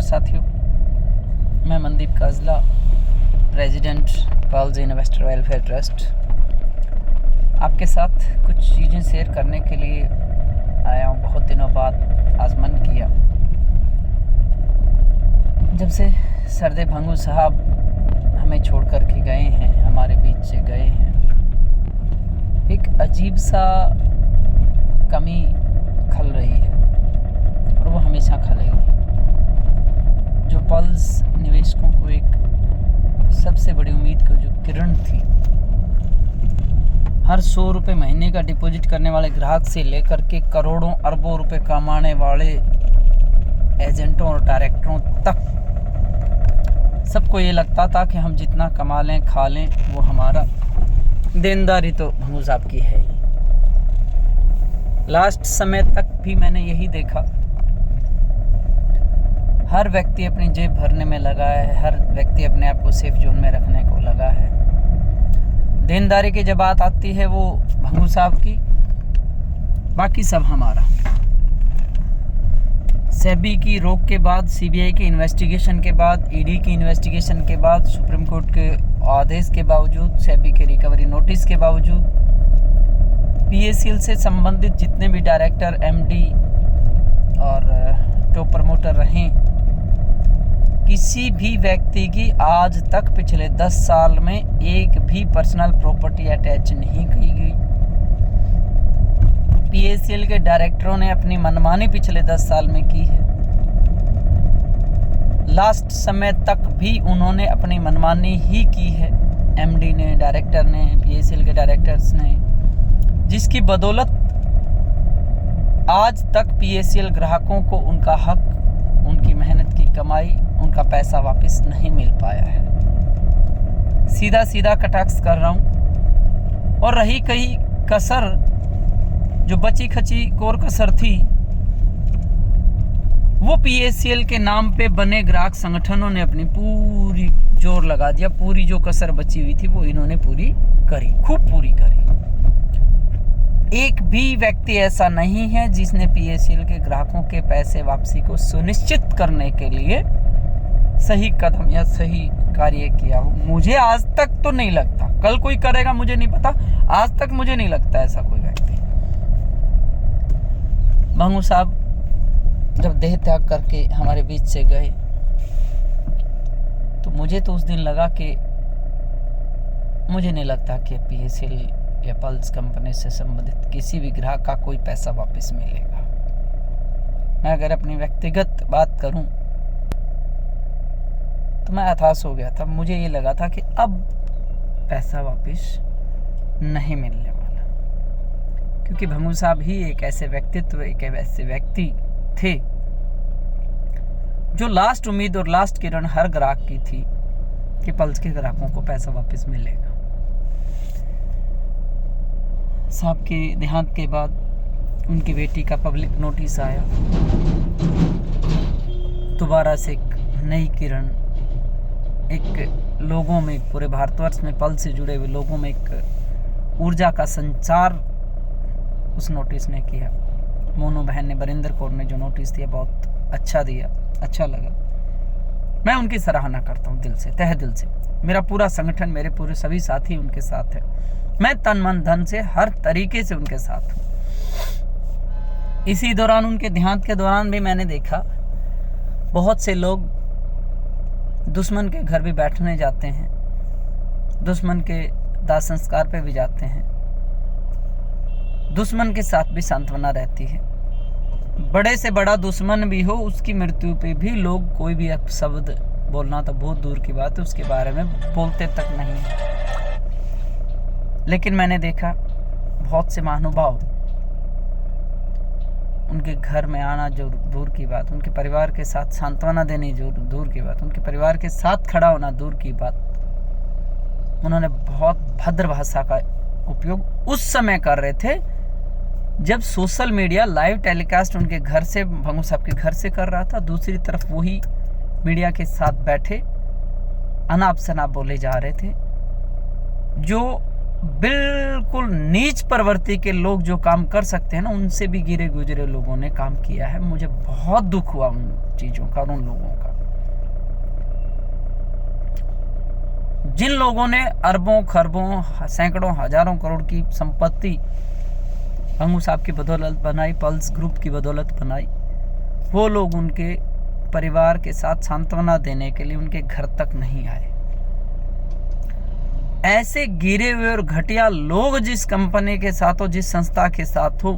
नमस्कार साथियों, मैं Mandeep Kajla, president pulse investor welfare trust, आपके साथ कुछ चीज़ें शेयर करने के लिए आया हूँ। बहुत दिनों बाद आज मन किया, जब से सरदे भंगू साहब हमें छोड़ कर के गए हैं, हमारे बीच से गए हैं, एक अजीब सा कमी खल रही है और वो हमेशा खलेगी। जो पल्स निवेशकों को एक सबसे बड़ी उम्मीद की जो किरण थी, हर 100 रुपये महीने का डिपॉजिट करने वाले ग्राहक से लेकर के करोड़ों अरबों रुपए कमाने वाले एजेंटों और डायरेक्टरों तक, सबको ये लगता था कि हम जितना कमा लें खा लें वो हमारा, देनदारी तो भंगू साहब की है ही। लास्ट समय तक भी मैंने यही देखा, हर व्यक्ति अपनी जेब भरने में लगा है, हर व्यक्ति अपने आप को सेफ जोन में रखने को लगा है। देनदारी की जब बात आती है वो भंगू साहब की, बाकी सब हमारा। सेबी की रोक के बाद, सीबीआई की इन्वेस्टिगेशन के बाद, ईडी की इन्वेस्टिगेशन के बाद, सुप्रीम कोर्ट के आदेश के बावजूद, सेबी के रिकवरी नोटिस के बावजूद, पीएसीएल से संबंधित जितने भी डायरेक्टर, एमडी और टॉप प्रमोटर रहें, किसी भी व्यक्ति की आज तक पिछले 10 साल में एक भी पर्सनल प्रॉपर्टी अटैच नहीं की गई। पीएसीएल के डायरेक्टरों ने अपनी मनमानी पिछले 10 साल में की है। लास्ट समय तक भी उन्होंने अपनी मनमानी ही की है, एमडी ने, डायरेक्टर ने, पीएसीएल के डायरेक्टर्स ने, जिसकी बदौलत आज तक पीएसीएल ग्राहकों को उनका हक, उनकी मेहनत की कमाई, उनका पैसा वापस नहीं मिल पाया है। सीधा सीधा कटाक्ष कर रहा हूं। और रही कहीं कसर, जो बची खची कोर कसर थी, वो पीएसीएल के नाम पे बने ग्राहक संगठनों ने अपनी पूरी जोर लगा दिया। पूरी जो कसर बची हुई थी वो इन्होंने पूरी करी, खूब पूरी करी। एक भी व्यक्ति ऐसा नहीं है जिसने पीएसीएल के ग्राहकों के पैसे वापसी को सुनिश्चित करने के लिए सही कदम या सही कार्य किया हो। मुझे आज तक तो नहीं लगता, कल कोई करेगा मुझे नहीं पता, आज तक मुझे नहीं लगता ऐसा कोई व्यक्ति। भंगू साहब जब देह त्याग करके हमारे बीच से गए, तो मुझे तो उस दिन लगा कि मुझे नहीं लगता कि पीएसीएल या पल्स कंपनी से संबंधित किसी भी ग्राहक का कोई पैसा वापस मिलेगा। मैं अगर अपनी व्यक्तिगत बात करूं तो मैं हताश हो गया था। मुझे ये लगा था कि अब पैसा वापस नहीं मिलने वाला, क्योंकि भंगू साहब ही एक ऐसे व्यक्तित्व, एक ऐसे व्यक्ति थे जो लास्ट उम्मीद और लास्ट किरण हर ग्राहक की थी कि पल्स के ग्राहकों को पैसा वापस मिलेगा। साहब के देहांत के बाद उनकी बेटी का पब्लिक नोटिस आया, दोबारा से एक नई किरण, एक लोगों में, पूरे भारतवर्ष में पल्स से जुड़े हुए लोगों में एक ऊर्जा का संचार उस नोटिस ने किया। मोनू बहन ने, बरिंदर कौर ने जो नोटिस दिया, बहुत अच्छा दिया, अच्छा लगा। मैं उनकी सराहना करता हूँ दिल से, तहे दिल से। मेरा पूरा संगठन, मेरे पूरे सभी साथी उनके साथ है। मैं तन मन धन से हर तरीके से उनके साथ हूँ। इसी दौरान, उनके देहांत के दौरान भी मैंने देखा बहुत से लोग दुश्मन के घर भी बैठने जाते हैं, दुश्मन के दाह संस्कार पे भी जाते हैं, दुश्मन के साथ भी सांत्वना रहती है। बड़े से बड़ा दुश्मन भी हो, उसकी मृत्यु पे भी लोग कोई भी अपशब्द बोलना तो बहुत दूर की बात है, उसके बारे में बोलते तक नहीं है। लेकिन मैंने देखा बहुत से महानुभाव, उनके घर में आना जो दूर की बात, उनके परिवार के साथ सांत्वना देनी जो दूर की बात, उनके परिवार के साथ खड़ा होना दूर की बात, उन्होंने बहुत भद्र भाषा का उपयोग उस समय कर रहे थे जब सोशल मीडिया लाइव टेलीकास्ट उनके घर से, भंगू साहब के घर से कर रहा था। दूसरी तरफ वही मीडिया के साथ बैठे अनाप शनाप बोले जा रहे थे। जो बिल्कुल नीच प्रवृत्ति के लोग जो काम कर सकते हैं ना, उनसे भी गिरे गुजरे लोगों ने काम किया है। मुझे बहुत दुख हुआ उन चीज़ों का और उन लोगों का। जिन लोगों ने अरबों खरबों सैकड़ों हजारों करोड़ की संपत्ति भंगू साहब की बदौलत बनाई, पल्स ग्रुप की बदौलत बनाई, वो लोग उनके परिवार के साथ सांत्वना देने के लिए उनके घर तक नहीं आए। ऐसे गिरे हुए और घटिया लोग जिस कंपनी के साथ हो, जिस संस्था के साथ हो,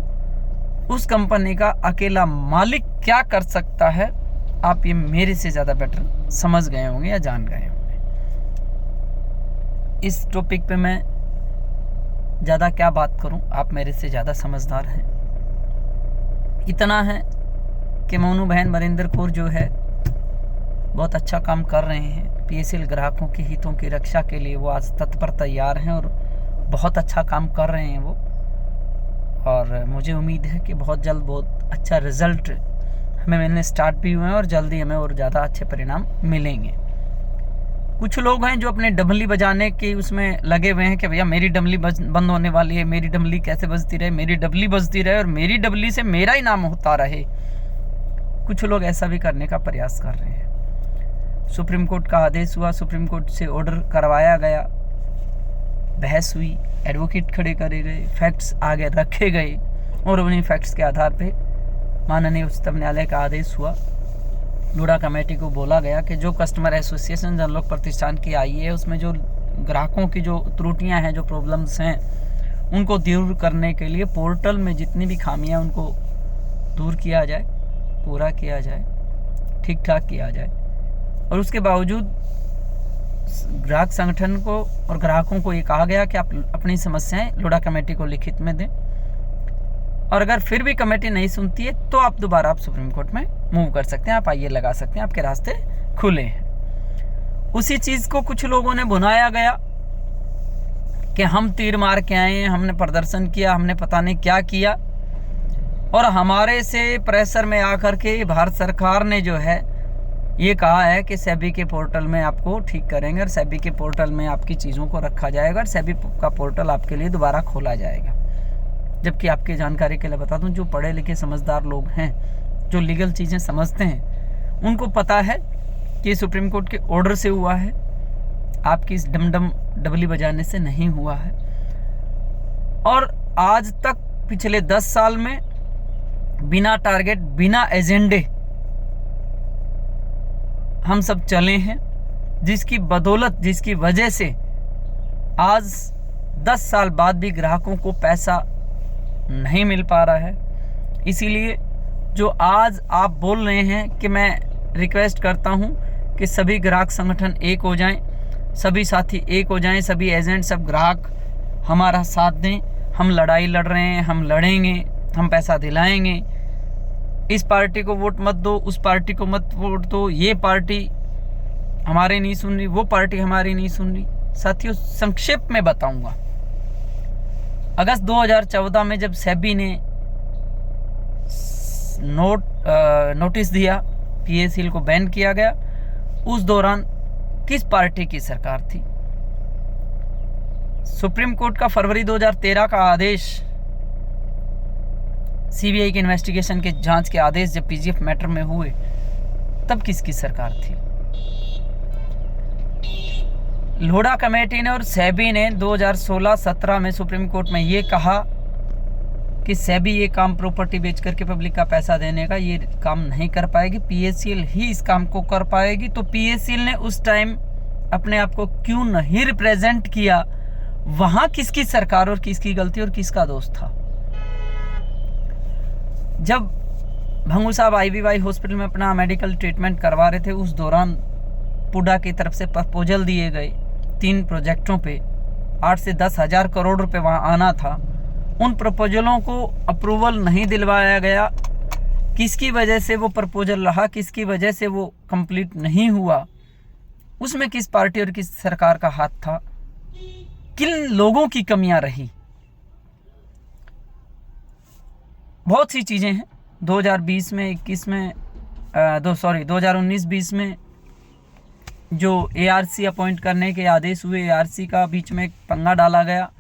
उस कंपनी का अकेला मालिक क्या कर सकता है, आप ये मेरे से ज़्यादा बेटर समझ गए होंगे या जान गए होंगे। इस टॉपिक पे मैं ज़्यादा क्या बात करूं, आप मेरे से ज़्यादा समझदार हैं। इतना है कि मोनू बहन मरिंदर कौर जो है बहुत अच्छा काम कर रहे हैं। PSL ग्राहकों के हितों की रक्षा के लिए वो आज तत्पर तैयार हैं और बहुत अच्छा काम कर रहे हैं वो। और मुझे उम्मीद है कि बहुत जल्द बहुत अच्छा रिज़ल्ट हमें मिलने स्टार्ट भी हुए हैं और जल्दी हमें और ज़्यादा अच्छे परिणाम मिलेंगे। कुछ लोग हैं जो अपने डमली बजाने के उसमें लगे हुए हैं कि भैया मेरी डमली बंद होने वाली है, मेरी डमली कैसे बजती रहे, मेरी डबली बजती रहे और मेरी डबली से मेरा ही नाम होता रहे। कुछ लोग ऐसा भी करने का प्रयास कर रहे हैं। सुप्रीम कोर्ट का आदेश हुआ, सुप्रीम कोर्ट से ऑर्डर करवाया गया, बहस हुई, एडवोकेट खड़े करे गए, फैक्ट्स आगे रखे गए और उन्हीं फैक्ट्स के आधार पे माननीय उच्चतम न्यायालय का आदेश हुआ। लोढ़ा कमेटी को बोला गया कि जो कस्टमर एसोसिएशन जनलोक प्रतिष्ठान की आई है उसमें जो ग्राहकों की जो त्रुटियां हैं, जो प्रॉब्लम्स हैं, उनको दूर करने के लिए पोर्टल में जितनी भी खामियां उनको दूर किया जाए, पूरा किया जाए, ठीक ठाक किया जाए। और उसके बावजूद ग्राहक संगठन को और ग्राहकों को ये कहा गया कि आप अपनी समस्याएं लोढ़ा कमेटी को लिखित में दें और अगर फिर भी कमेटी नहीं सुनती है तो आप दोबारा आप सुप्रीम कोर्ट में मूव कर सकते हैं, आप आइए लगा सकते हैं, आपके रास्ते खुले हैं। उसी चीज़ को कुछ लोगों ने बुनाया गया कि हम तीर मार के आए हैं, हमने प्रदर्शन किया, हमने पता नहीं क्या किया और हमारे से प्रेशर में आकर के भारत सरकार ने जो है ये कहा है कि सेबी के पोर्टल में आपको ठीक करेंगे और सेबी के पोर्टल में आपकी चीज़ों को रखा जाएगा और सेबी का पोर्टल आपके लिए दोबारा खोला जाएगा। जबकि आपकी जानकारी के लिए बता दूं, जो पढ़े लिखे समझदार लोग हैं, जो लीगल चीज़ें समझते हैं, उनको पता है कि सुप्रीम कोर्ट के ऑर्डर से हुआ है, आपकी इस डबली बजाने से नहीं हुआ है। और आज तक पिछले 10 साल में बिना टारगेट, बिना एजेंडे हम सब चले हैं, जिसकी बदौलत, जिसकी वजह से आज 10 साल बाद भी ग्राहकों को पैसा नहीं मिल पा रहा है। इसीलिए जो आज आप बोल रहे हैं कि मैं रिक्वेस्ट करता हूं कि सभी ग्राहक संगठन एक हो जाएं, सभी साथी एक हो जाएं, सभी एजेंट, सब ग्राहक हमारा साथ दें। हम लड़ाई लड़ रहे हैं, हम लड़ेंगे, हम पैसा दिलाएंगे। इस पार्टी को वोट मत दो, उस पार्टी को मत वोट दो, ये पार्टी हमारे नहीं सुन रही, वो पार्टी हमारी नहीं सुन रही। साथियों, संक्षेप में बताऊंगा, अगस्त 2014 में जब सेबी ने नोटिस दिया, PSL को बैन किया गया, उस दौरान किस पार्टी की सरकार थी? सुप्रीम कोर्ट का फरवरी 2013 का आदेश, CBI के इन्वेस्टिगेशन के जांच के आदेश जब PGF मैटर में हुए, तब किसकी सरकार थी? लोढ़ा कमेटी ने और सेबी ने 2016-17 में सुप्रीम कोर्ट में ये कहा कि सेबी ये काम प्रॉपर्टी बेच करके पब्लिक का पैसा देने का ये काम नहीं कर पाएगी, PSL ही इस काम को कर पाएगी। तो PSL ने उस टाइम अपने आप को क्यों नहीं रिप्रेजेंट किया? वहां किसकी सरकार और किसकी गलती और किसका दोष था? जब भंगू साहब IVY हॉस्पिटल में अपना मेडिकल ट्रीटमेंट करवा रहे थे, उस दौरान पुडा की तरफ से प्रपोजल दिए गए 3 प्रोजेक्टों पे 8 से 10 हज़ार करोड़ रुपए वहाँ आना था। उन प्रपोजलों को अप्रूवल नहीं दिलवाया गया। किसकी वजह से वो प्रपोजल रहा, किसकी वजह से वो कंप्लीट नहीं हुआ, उसमें किस पार्टी और किस सरकार का हाथ था, किन लोगों की कमियां रही? बहुत सी चीज़ें हैं। 2020 में 21 में 2019-20 में जो ARC अपॉइंट करने के आदेश हुए, ARC का बीच में एक पंगा डाला गया,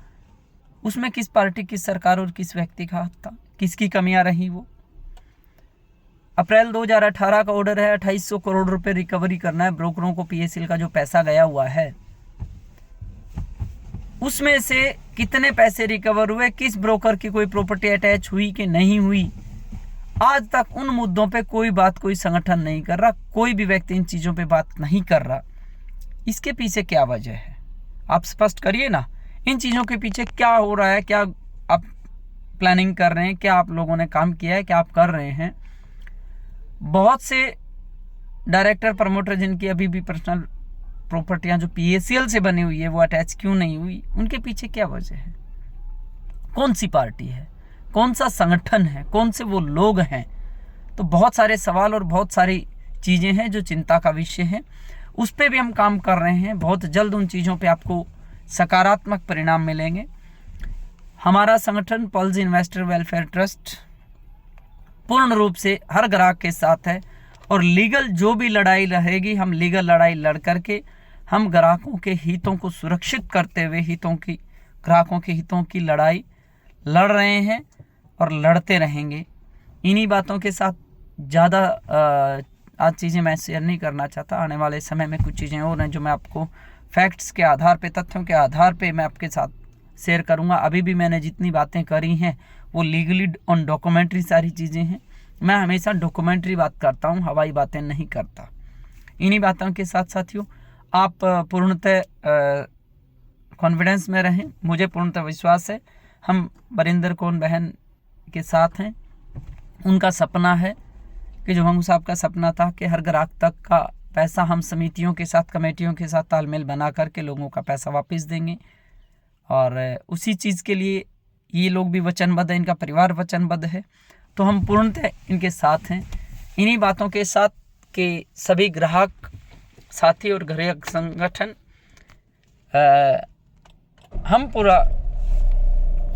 उसमें किस पार्टी, किस सरकार और किस व्यक्ति का हाथ था, किसकी कमियां रही? वो अप्रैल 2018 का ऑर्डर है, 2800 करोड़ रुपए रिकवरी करना है ब्रोकरों को, PSL का जो पैसा गया हुआ है उसमें से कितने पैसे रिकवर हुए, किस ब्रोकर की कोई प्रॉपर्टी अटैच हुई कि नहीं हुई, आज तक उन मुद्दों पे कोई बात कोई संगठन नहीं कर रहा, कोई भी व्यक्ति इन चीज़ों पे बात नहीं कर रहा। इसके पीछे क्या वजह है, आप स्पष्ट करिए ना। इन चीज़ों के पीछे क्या हो रहा है, क्या आप प्लानिंग कर रहे हैं, क्या आप लोगों ने काम किया है, क्या आप कर रहे हैं। बहुत से डायरेक्टर प्रमोटर जिनकी अभी भी पर्सनल प्रॉपर्टियां जो PACL से बनी हुई है वो अटैच क्यों नहीं हुई, उनके पीछे क्या वजह है, कौन सी पार्टी है, कौन सा संगठन है, कौन से वो लोग हैं। तो बहुत सारे सवाल और बहुत सारी चीज़ें हैं जो चिंता का विषय है। उस पर भी हम काम कर रहे हैं। बहुत जल्द उन चीज़ों पे आपको सकारात्मक परिणाम मिलेंगे। हमारा संगठन पल्स इन्वेस्टर वेलफेयर ट्रस्ट पूर्ण रूप से हर ग्राहक के साथ है और लीगल जो भी लड़ाई रहेगी, हम लीगल लड़ाई लड़ करके हम ग्राहकों के हितों को सुरक्षित करते हुए ग्राहकों के हितों की लड़ाई लड़ रहे हैं और लड़ते रहेंगे। इन्हीं बातों के साथ ज़्यादा आज चीज़ें मैं शेयर नहीं करना चाहता। आने वाले समय में कुछ चीज़ें और हैं जो मैं आपको फैक्ट्स के आधार पे, तथ्यों के आधार पे मैं आपके साथ शेयर करूंगा। अभी भी मैंने जितनी बातें करी हैं वो लीगली ऑन डॉक्यूमेंट्री सारी चीज़ें हैं। मैं हमेशा डॉक्यूमेंट्री बात करता हूं, हवाई बातें नहीं करता। इन्हीं बातों के साथ साथियों आप पूर्णतः कॉन्फिडेंस में रहें। मुझे पूर्णतः विश्वास है हम बरिंदर कौर बहन के साथ हैं। उनका सपना है कि जो हम साहब का सपना था कि हर ग्राहक तक का पैसा हम समितियों के साथ, कमेटियों के साथ तालमेल बना करके लोगों का पैसा वापस देंगे। और उसी चीज़ के लिए ये लोग भी वचनबद्ध है, इनका परिवार वचनबद्ध है। तो हम पूर्णतः इनके साथ हैं। इन्हीं बातों के साथ के सभी ग्राहक साथी और ग्राहक संगठन हम पूरा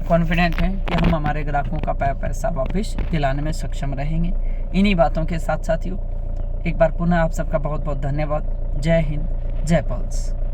कॉन्फिडेंट हैं कि हम हमारे ग्राहकों का पैसा वापस दिलाने में सक्षम रहेंगे। इन्हीं बातों के साथ साथियों एक बार पुनः आप सबका बहुत बहुत धन्यवाद। जय हिंद, जय पल्स।